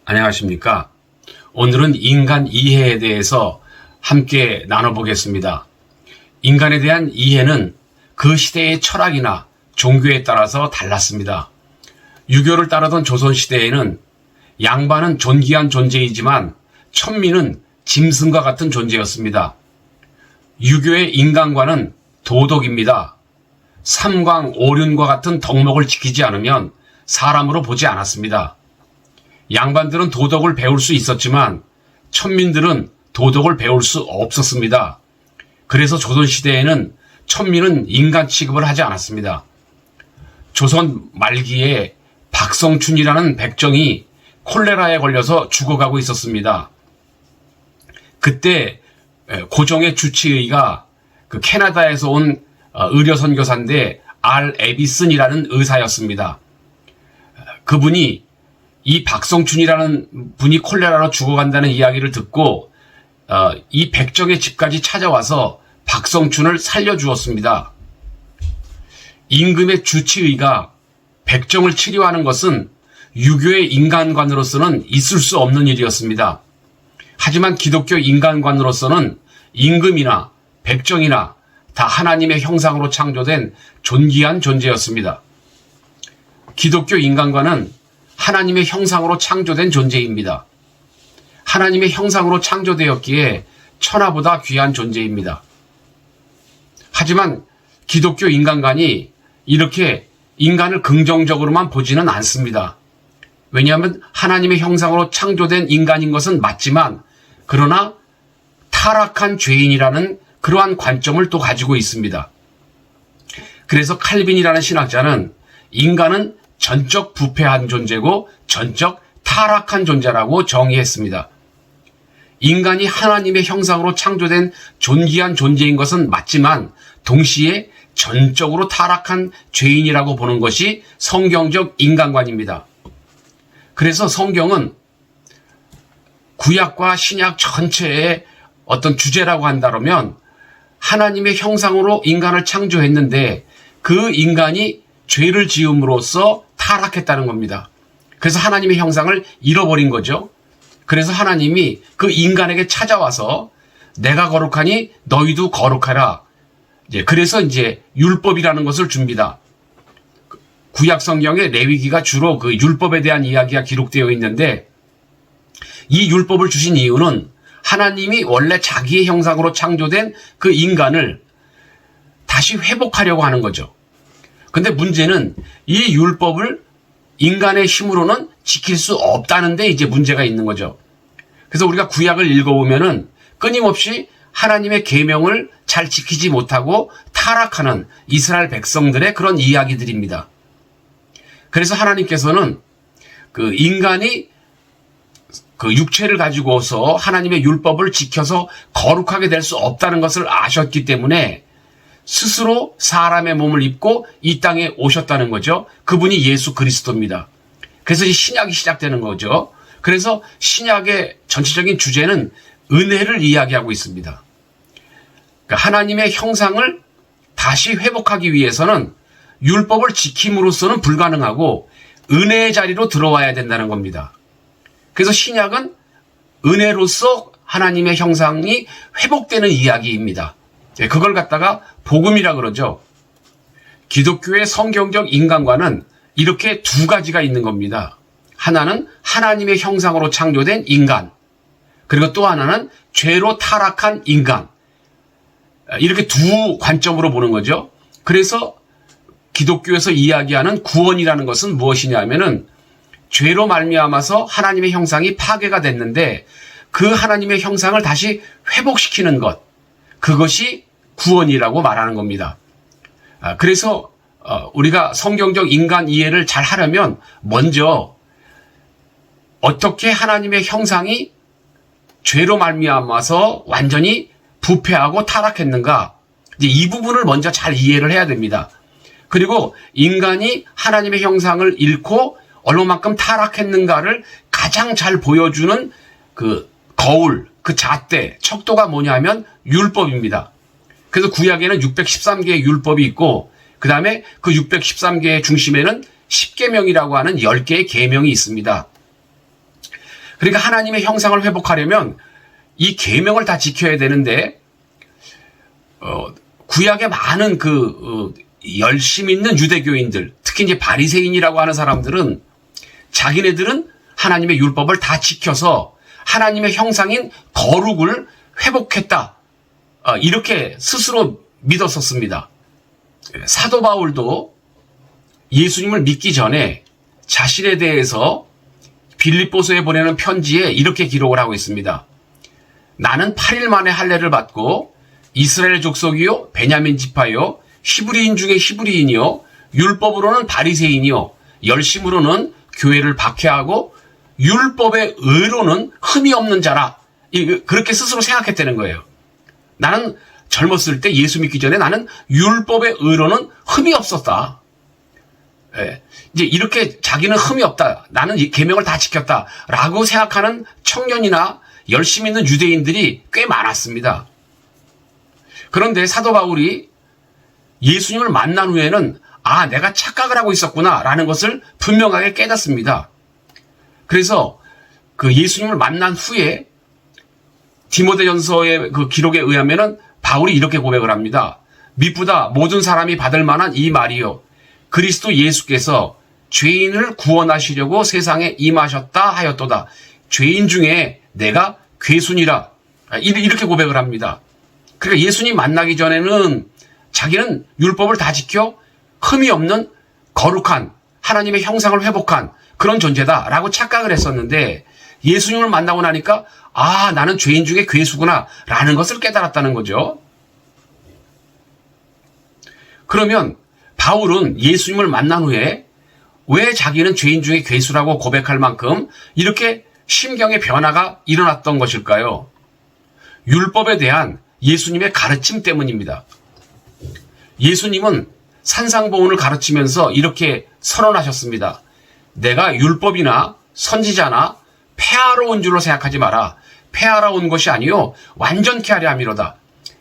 안녕하십니까? 오늘은 인간 이해에 대해서 함께 나눠보겠습니다. 인간에 대한 이해는 그 시대의 철학이나 종교에 따라서 달랐습니다. 유교를 따르던 조선시대에는 양반은 존귀한 존재이지만 천민은 짐승과 같은 존재였습니다. 유교의 인간관은 도덕입니다. 삼광, 오륜과 같은 덕목을 지키지 않으면 사람으로 보지 않았습니다. 양반들은 도덕을 배울 수 있었지만 천민들은 도덕을 배울 수 없었습니다. 그래서 조선시대에는 천민은 인간 취급을 하지 않았습니다. 조선 말기에 박성춘이라는 백정이 콜레라에 걸려서 죽어가고 있었습니다. 그때 고종의 주치의가 그 캐나다에서 온 의료선교사인데 알 에비슨이라는 의사였습니다. 그분이 이 박성춘이라는 분이 콜레라로 죽어간다는 이야기를 듣고 이 백정의 집까지 찾아와서 박성춘을 살려주었습니다. 임금의 주치의가 백정을 치료하는 것은 유교의 인간관으로서는 있을 수 없는 일이었습니다. 하지만 기독교 인간관으로서는 임금이나 백정이나 다 하나님의 형상으로 창조된 존귀한 존재였습니다. 기독교 인간관은 하나님의 형상으로 창조된 존재입니다. 하나님의 형상으로 창조되었기에 천하보다 귀한 존재입니다. 하지만 기독교 인간관이 이렇게 인간을 긍정적으로만 보지는 않습니다. 왜냐하면 하나님의 형상으로 창조된 인간인 것은 맞지만 그러나 타락한 죄인이라는 그러한 관점을 또 가지고 있습니다. 그래서 칼빈이라는 신학자는 인간은 전적 부패한 존재고 전적 타락한 존재라고 정의했습니다. 인간이 하나님의 형상으로 창조된 존귀한 존재인 것은 맞지만 동시에 전적으로 타락한 죄인이라고 보는 것이 성경적 인간관입니다. 그래서 성경은 구약과 신약 전체의 어떤 주제라고 한다면 하나님의 형상으로 인간을 창조했는데 그 인간이 죄를 지음으로써 타락했다는 겁니다. 그래서 하나님의 형상을 잃어버린 거죠. 그래서 하나님이 그 인간에게 찾아와서 내가 거룩하니 너희도 거룩하라. 그래서 이제 율법이라는 것을 줍니다. 구약 성경에 레위기가 주로 그 율법에 대한 이야기가 기록되어 있는데 이 율법을 주신 이유는 하나님이 원래 자기의 형상으로 창조된 그 인간을 다시 회복하려고 하는 거죠. 근데 문제는 이 율법을 인간의 힘으로는 지킬 수 없다는데 이제 문제가 있는 거죠. 그래서 우리가 구약을 읽어보면은 끊임없이 하나님의 계명을 잘 지키지 못하고 타락하는 이스라엘 백성들의 그런 이야기들입니다. 그래서 하나님께서는 그 인간이 그 육체를 가지고서 하나님의 율법을 지켜서 거룩하게 될 수 없다는 것을 아셨기 때문에 스스로 사람의 몸을 입고 이 땅에 오셨다는 거죠. 그분이 예수 그리스도입니다. 그래서 이 신약이 시작되는 거죠. 그래서 신약의 전체적인 주제는 은혜를 이야기하고 있습니다. 그러니까 하나님의 형상을 다시 회복하기 위해서는 율법을 지킴으로써는 불가능하고 은혜의 자리로 들어와야 된다는 겁니다. 그래서 신약은 은혜로서 하나님의 형상이 회복되는 이야기입니다. 그걸 갖다가 복음이라 그러죠. 기독교의 성경적 인간관은 이렇게 두 가지가 있는 겁니다. 하나는 하나님의 형상으로 창조된 인간, 그리고 또 하나는 죄로 타락한 인간. 이렇게 두 관점으로 보는 거죠. 그래서 기독교에서 이야기하는 구원이라는 것은 무엇이냐면은 죄로 말미암아서 하나님의 형상이 파괴가 됐는데 그 하나님의 형상을 다시 회복시키는 것, 그것이 구원이라고 말하는 겁니다. 그래서 우리가 성경적 인간 이해를 잘 하려면 먼저 어떻게 하나님의 형상이 죄로 말미암아서 완전히 부패하고 타락했는가, 이제 이 부분을 먼저 잘 이해를 해야 됩니다. 그리고 인간이 하나님의 형상을 잃고 얼마만큼 타락했는가를 가장 잘 보여주는 그 거울, 그 잣대, 척도가 뭐냐면 율법입니다. 그래서 구약에는 613개의 율법이 있고 그 다음에 그 613개의 중심에는 10계명이라고 하는 10개의 계명이 있습니다. 그러니까 하나님의 형상을 회복하려면 이 계명을 다 지켜야 되는데 구약에 많은 열심 있는 유대교인들, 특히 이제 바리새인이라고 하는 사람들은 자기네들은 하나님의 율법을 다 지켜서 하나님의 형상인 거룩을 회복했다. 이렇게 스스로 믿었었습니다. 사도 바울도 예수님을 믿기 전에 자신에 대해서 빌립보서에 보내는 편지에 이렇게 기록을 하고 있습니다. 나는 8일 만에 할례를 받고 이스라엘 족속이요 베냐민 지파요 히브리인 중에 히브리인이요 율법으로는 바리새인이요 열심으로는 교회를 박해하고 율법의 의로는 흠이 없는 자라. 그렇게 스스로 생각했다는 거예요. 나는 젊었을 때 예수 믿기 전에 나는 율법의 의로는 흠이 없었다. 예, 이제 이렇게 자기는 흠이 없다. 나는 이 계명을 다 지켰다라고 생각하는 청년이나 열심 있는 유대인들이 꽤 많았습니다. 그런데 사도 바울이 예수님을 만난 후에는 내가 착각을 하고 있었구나라는 것을 분명하게 깨닫습니다. 그래서 그 예수님을 만난 후에 디모데전서의 그 기록에 의하면은 바울이 이렇게 고백을 합니다. 미쁘다 모든 사람이 받을 만한 이 말이요 그리스도 예수께서 죄인을 구원하시려고 세상에 임하셨다 하였도다. 죄인 중에 내가 괴순이라. 이렇게 고백을 합니다. 그러니까 예수님 만나기 전에는 자기는 율법을 다 지켜 흠이 없는 거룩한 하나님의 형상을 회복한 그런 존재다라고 착각을 했었는데 예수님을 만나고 나니까 나는 죄인 중에 괴수구나 라는 것을 깨달았다는 거죠. 그러면 바울은 예수님을 만난 후에 왜 자기는 죄인 중에 괴수라고 고백할 만큼 이렇게 심경의 변화가 일어났던 것일까요? 율법에 대한 예수님의 가르침 때문입니다. 예수님은 산상보훈을 가르치면서 이렇게 선언하셨습니다. 내가 율법이나 선지자나 폐하러 온 줄로 생각하지 마라. 폐하러 온 것이 아니요 완전케 하려 함이로다.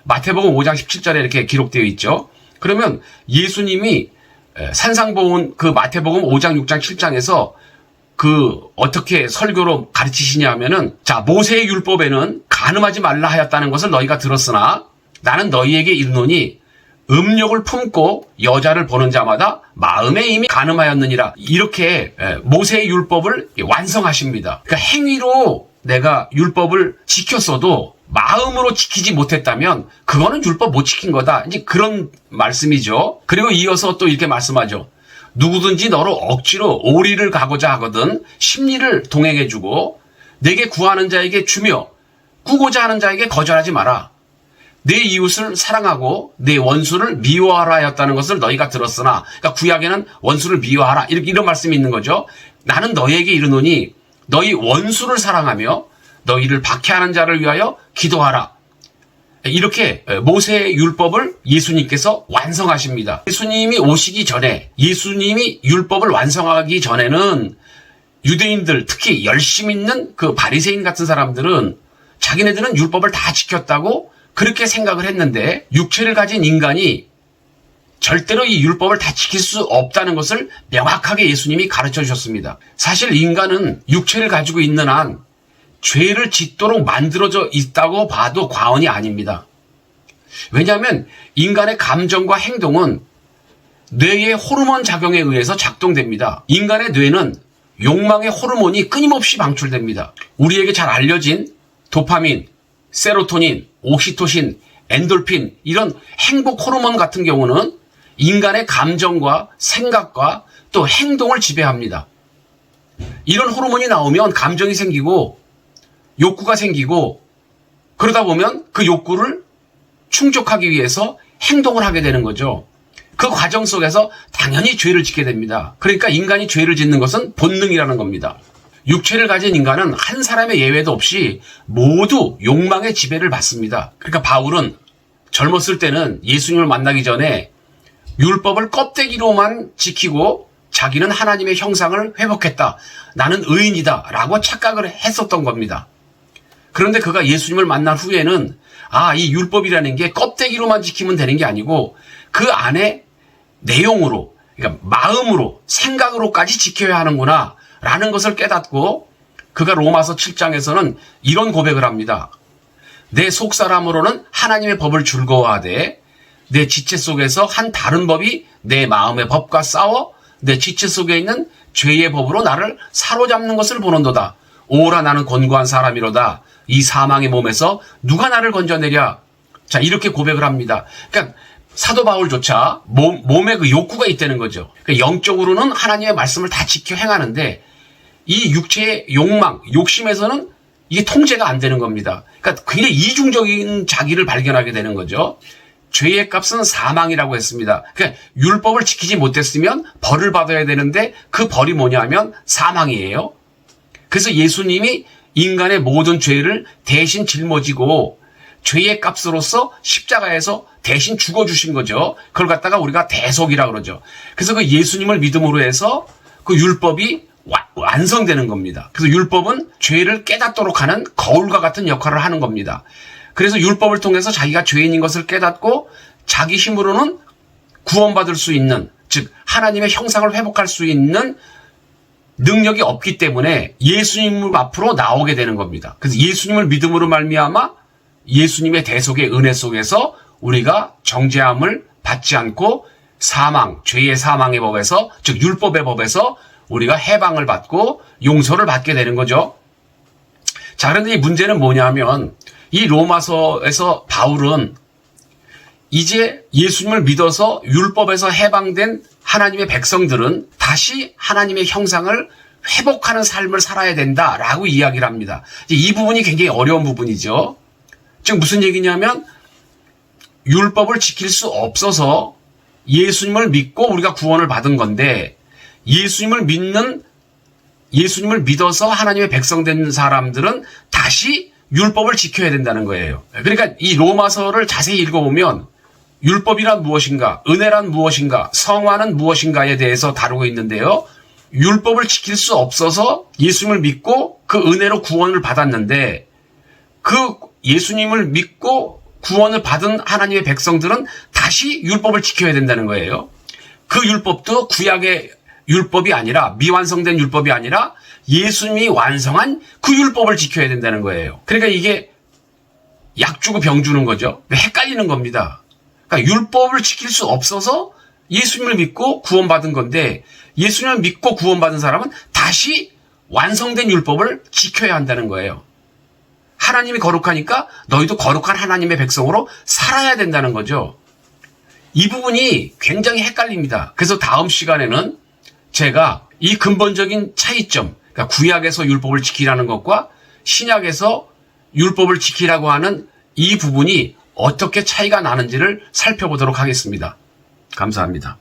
마태복음 5장 17절에 이렇게 기록되어 있죠. 그러면 예수님이 산상보훈 그 마태복음 5장 6장 7장에서 어떻게 설교로 가르치시냐 하면은 모세의 율법에는 간음하지 말라 하였다는 것을 너희가 들었으나 나는 너희에게 이르노니 음욕을 품고 여자를 보는 자마다 마음에 이미 간음하였느니라. 이렇게 모세의 율법을 완성하십니다. 그러니까 행위로 내가 율법을 지켰어도 마음으로 지키지 못했다면 그거는 율법 못 지킨 거다. 이제 그런 말씀이죠. 그리고 이어서 또 이렇게 말씀하죠. 누구든지 너로 억지로 오리를 가고자 하거든 심리를 동행해주고 내게 구하는 자에게 주며 꾸고자 하는 자에게 거절하지 마라. 내 이웃을 사랑하고 내 원수를 미워하라 하였다는 것을 너희가 들었으나, 그러니까 구약에는 원수를 미워하라 이런 말씀이 있는 거죠. 나는 너희에게 이르노니 너희 원수를 사랑하며 너희를 박해하는 자를 위하여 기도하라. 이렇게 모세의 율법을 예수님께서 완성하십니다. 예수님이 오시기 전에, 예수님이 율법을 완성하기 전에는 유대인들, 특히 열심 있는 그 바리새인 같은 사람들은 자기네들은 율법을 다 지켰다고 그렇게 생각을 했는데, 육체를 가진 인간이 절대로 이 율법을 다 지킬 수 없다는 것을 명확하게 예수님이 가르쳐 주셨습니다. 사실 인간은 육체를 가지고 있는 한 죄를 짓도록 만들어져 있다고 봐도 과언이 아닙니다. 왜냐하면 인간의 감정과 행동은 뇌의 호르몬 작용에 의해서 작동됩니다. 인간의 뇌는 욕망의 호르몬이 끊임없이 방출됩니다. 우리에게 잘 알려진 도파민, 세로토닌, 옥시토신, 엔돌핀 이런 행복 호르몬 같은 경우는 인간의 감정과 생각과 또 행동을 지배합니다. 이런 호르몬이 나오면 감정이 생기고 욕구가 생기고, 그러다 보면 그 욕구를 충족하기 위해서 행동을 하게 되는 거죠. 그 과정 속에서 당연히 죄를 짓게 됩니다. 그러니까 인간이 죄를 짓는 것은 본능이라는 겁니다. 육체를 가진 인간은 한 사람의 예외도 없이 모두 욕망의 지배를 받습니다. 그러니까 바울은 젊었을 때는 예수님을 만나기 전에 율법을 껍데기로만 지키고 자기는 하나님의 형상을 회복했다. 나는 의인이다. 라고 착각을 했었던 겁니다. 그런데 그가 예수님을 만난 후에는 이 율법이라는 게 껍데기로만 지키면 되는 게 아니고 그 안에 내용으로, 그러니까 마음으로, 생각으로까지 지켜야 하는구나 라는 것을 깨닫고 그가 로마서 7장에서는 이런 고백을 합니다. 내 속사람으로는 하나님의 법을 즐거워하되 내 지체 속에서 한 다른 법이 내 마음의 법과 싸워 내 지체 속에 있는 죄의 법으로 나를 사로잡는 것을 보는도다. 오라 나는 권고한 사람이로다. 이 사망의 몸에서 누가 나를 건져내랴. 자, 이렇게 고백을 합니다. 그러니까 사도 바울조차 몸에 그 욕구가 있다는 거죠. 그러니까 영적으로는 하나님의 말씀을 다 지켜 행하는데 이 육체의 욕망, 욕심에서는 이게 통제가 안 되는 겁니다. 그러니까 굉장히 이중적인 자기를 발견하게 되는 거죠. 죄의 값은 사망이라고 했습니다. 그러니까 율법을 지키지 못했으면 벌을 받아야 되는데 그 벌이 뭐냐면 사망이에요. 그래서 예수님이 인간의 모든 죄를 대신 짊어지고 죄의 값으로서 십자가에서 대신 죽어주신 거죠. 그걸 갖다가 우리가 대속이라고 그러죠. 그래서 그 예수님을 믿음으로 해서 그 율법이 완성되는 겁니다. 그래서 율법은 죄를 깨닫도록 하는 거울과 같은 역할을 하는 겁니다. 그래서 율법을 통해서 자기가 죄인인 것을 깨닫고 자기 힘으로는 구원받을 수 있는, 즉 하나님의 형상을 회복할 수 있는 능력이 없기 때문에 예수님 앞으로 나오게 되는 겁니다. 그래서 예수님을 믿음으로 말미암아 예수님의 대속의 은혜 속에서 우리가 정죄함을 받지 않고 사망, 죄의 사망의 법에서, 즉 율법의 법에서 우리가 해방을 받고 용서를 받게 되는 거죠. 자, 그런데 이 문제는 뭐냐면 이 로마서에서 바울은 이제 예수님을 믿어서 율법에서 해방된 하나님의 백성들은 다시 하나님의 형상을 회복하는 삶을 살아야 된다라고 이야기를 합니다. 이 부분이 굉장히 어려운 부분이죠. 즉 무슨 얘기냐면 율법을 지킬 수 없어서 예수님을 믿고 우리가 구원을 받은 건데 예수님을 믿어서 하나님의 백성 된 사람들은 다시 율법을 지켜야 된다는 거예요. 그러니까 이 로마서를 자세히 읽어보면 율법이란 무엇인가, 은혜란 무엇인가, 성화는 무엇인가에 대해서 다루고 있는데요. 율법을 지킬 수 없어서 예수님을 믿고 그 은혜로 구원을 받았는데 그 예수님을 믿고 구원을 받은 하나님의 백성들은 다시 율법을 지켜야 된다는 거예요. 그 율법도 구약의 율법이 아니라, 미완성된 율법이 아니라 예수님이 완성한 그 율법을 지켜야 된다는 거예요. 그러니까 이게 약 주고 병 주는 거죠. 헷갈리는 겁니다. 그러니까 율법을 지킬 수 없어서 예수님을 믿고 구원받은 건데 예수님을 믿고 구원받은 사람은 다시 완성된 율법을 지켜야 한다는 거예요. 하나님이 거룩하니까 너희도 거룩한 하나님의 백성으로 살아야 된다는 거죠. 이 부분이 굉장히 헷갈립니다. 그래서 다음 시간에는 제가 이 근본적인 차이점, 그러니까 구약에서 율법을 지키라는 것과 신약에서 율법을 지키라고 하는 이 부분이 어떻게 차이가 나는지를 살펴보도록 하겠습니다. 감사합니다.